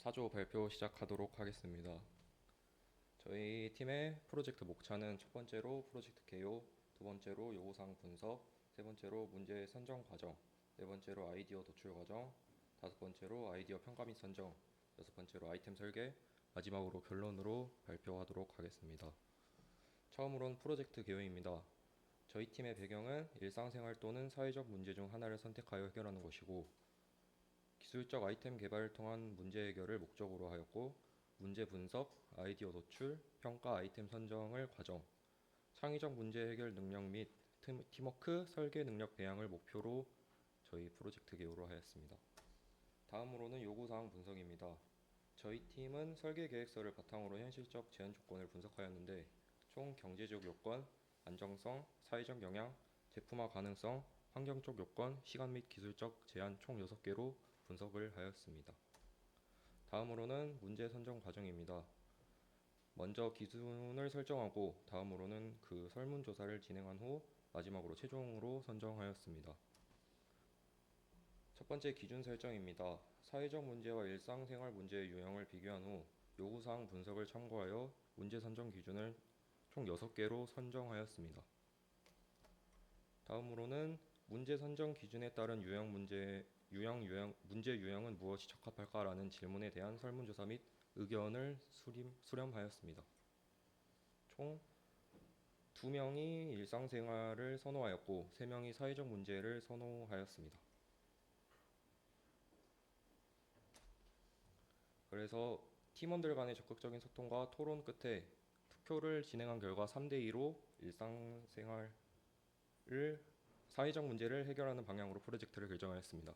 사조 발표 시작하도록 하겠습니다. 저희 팀의 프로젝트 목차는 첫 번째로 프로젝트 개요, 두 번째로 요구사항 분석, 세 번째로 문제 선정 과정, 네 번째로 아이디어 도출 과정, 다섯 번째로 아이디어 평가 및 선정, 여섯 번째로 아이템 설계, 마지막으로 결론으로 발표하도록 하겠습니다. 처음으론 프로젝트 개요입니다. 저희 팀의 배경은 일상생활 또는 사회적 문제 중 하나를 선택하여 해결하는 것이고, 기술적 아이템 개발을 통한 문제 해결을 목적으로 하였고, 문제 분석, 아이디어 도출, 평가 아이템 선정을 과정, 창의적 문제 해결 능력 및 팀워크 설계 능력 배양을 목표로 저희 프로젝트 개요로 하였습니다. 다음으로는 요구사항 분석입니다. 저희 팀은 설계 계획서를 바탕으로 현실적 제한 조건을 분석하였는데, 총 경제적 요건, 안정성, 사회적 영향, 제품화 가능성, 환경적 요건, 시간 및 기술적 제한 총 6개로 분석을 하였습니다. 다음으로는 문제 선정 과정입니다. 먼저 기준을 설정하고 다음으로는 그 설문조사를 진행한 후 마지막으로 최종으로 선정하였습니다. 첫 번째 기준 설정입니다. 사회적 문제와 일상생활 문제의 유형을 비교한 후 요구사항 분석을 참고하여 문제 선정 기준을 총 6개로 선정하였습니다. 다음으로는 문제 선정 기준에 따른 문제 유형은 무엇이 적합할까라는 질문에 대한 설문조사 및 의견을 수렴하였습니다. 총 2명이 일상생활을 선호하였고 3명이 사회적 문제를 선호하였습니다. 그래서 팀원들 간의 적극적인 소통과 토론 끝에 투표를 진행한 결과 3대2로 사회적 문제를 해결하는 방향으로 프로젝트를 결정하였습니다.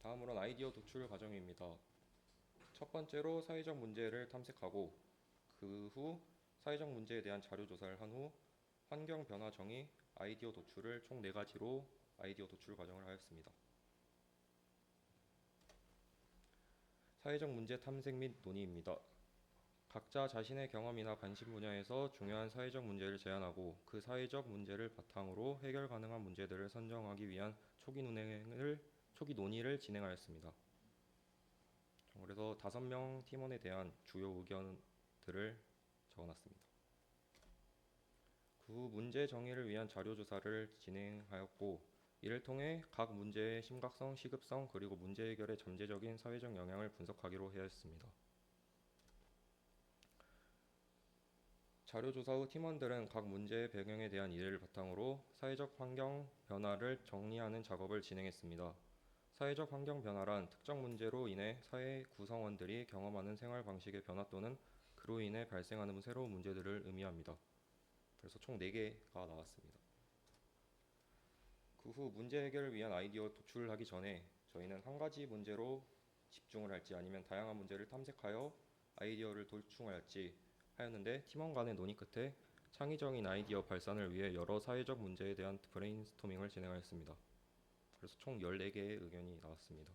다음으로는 아이디어 도출 과정입니다. 첫 번째로 사회적 문제를 탐색하고 그 후 사회적 문제에 대한 자료 조사를 한 후 환경 변화 정의, 아이디어 도출을 총 4가지로 아이디어 도출 과정을 하였습니다. 사회적 문제 탐색 및 논의입니다. 각자 자신의 경험이나 관심 분야에서 중요한 사회적 문제를 제안하고 그 사회적 문제를 바탕으로 해결 가능한 문제들을 선정하기 위한 초기 논의를 진행하였습니다. 그래서 5명 팀원에 대한 주요 의견들을 적어놨습니다. 그 후 문제 정의를 위한 자료 조사를 진행하였고, 이를 통해 각 문제의 심각성, 시급성, 그리고 문제 해결의 잠재적인 사회적 영향을 분석하기로 하였습니다. 자료 조사 후 팀원들은 각 문제의 배경에 대한 이해를 바탕으로 사회적 환경 변화를 정리하는 작업을 진행했습니다. 사회적 환경 변화란 특정 문제로 인해 사회 구성원들이 경험하는 생활 방식의 변화 또는 그로 인해 발생하는 새로운 문제들을 의미합니다. 그래서 총 4개가 나왔습니다. 그 후 문제 해결을 위한 아이디어 도출을 하기 전에 저희는 한 가지 문제로 집중을 할지 아니면 다양한 문제를 탐색하여 아이디어를 도출할지 하였는데, 팀원 간의 논의 끝에 창의적인 아이디어 발산을 위해 여러 사회적 문제에 대한 브레인스토밍을 진행하였습니다. 그래서 총 14개의 의견이 나왔습니다.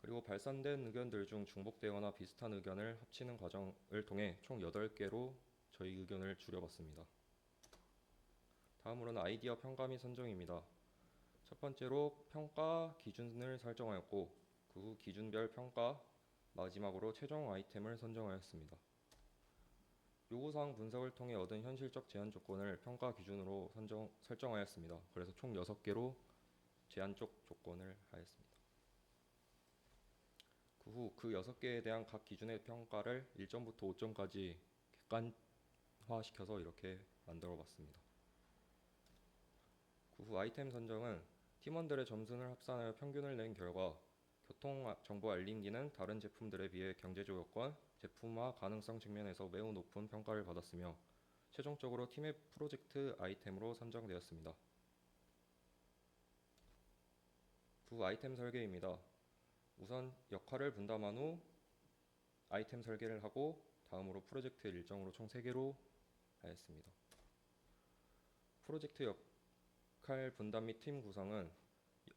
그리고 발산된 의견들 중 중복되거나 비슷한 의견을 합치는 과정을 통해 총 8개로 저희 의견을 줄여봤습니다. 다음으로는 아이디어 평가 및 선정입니다. 첫 번째로 평가 기준을 설정하였고 그 후 기준별 평가, 마지막으로 최종 아이템을 선정하였습니다. 요구사항 분석을 통해 얻은 현실적 제한 조건을 평가 기준으로 설정하였습니다. 그래서 총 6개로 제한적 조건을 하였습니다. 그 후 그 6개에 대한 각 기준의 평가를 1점부터 5점까지 객관화시켜서 이렇게 만들어 봤습니다. 그 후 아이템 선정은 팀원들의 점수를 합산하여 평균을 낸 결과 교통정보 알림기는 다른 제품들에 비해 경제적 요건, 제품화 가능성 측면에서 매우 높은 평가를 받았으며 최종적으로 팀의 프로젝트 아이템으로 선정되었습니다. 그 후 아이템 설계입니다. 우선 역할을 분담한 후 아이템 설계를 하고 다음으로 프로젝트 일정으로 총 3개로 하였습니다. 프로젝트 역할 분담 및 팀 구성은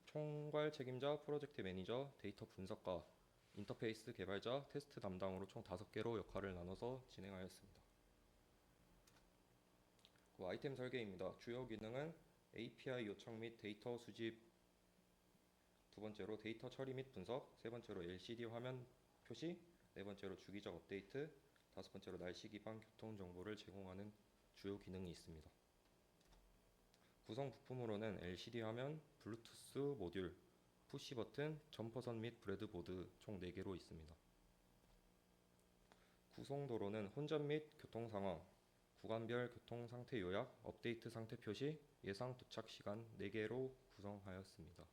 총괄 책임자, 프로젝트 매니저, 데이터 분석가, 인터페이스 개발자, 테스트 담당으로 총 5개로 역할을 나눠서 진행하였습니다. 그 아이템 설계입니다. 주요 기능은 API 요청 및 데이터 수집 두 번째로 데이터 처리 및 분석, 세 번째로 LCD 화면 표시, 네 번째로 주기적 업데이트, 다섯 번째로 날씨 기반 교통 정보를 제공하는 주요 기능이 있습니다. 구성 부품으로는 LCD 화면, 블루투스 모듈, 푸시 버튼, 점퍼선 및 브레드보드 총 4개로 있습니다. 구성도로는 혼잡 및 교통 상황, 구간별 교통 상태 요약, 업데이트 상태 표시, 예상 도착 시간 4개로 구성하였습니다.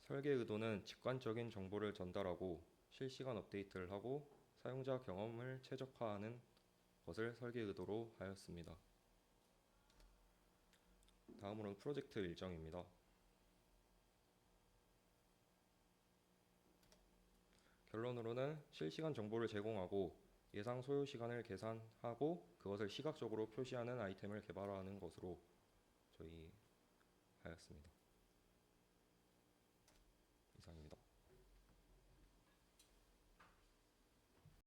설계 의도는 직관적인 정보를 전달하고 실시간 업데이트를 하고 사용자 경험을 최적화하는 것을 설계 의도로 하였습니다. 다음으로는 프로젝트 일정입니다. 결론으로는 실시간 정보를 제공하고 예상 소요 시간을 계산하고 그것을 시각적으로 표시하는 아이템을 개발하는 것으로 저희 하였습니다.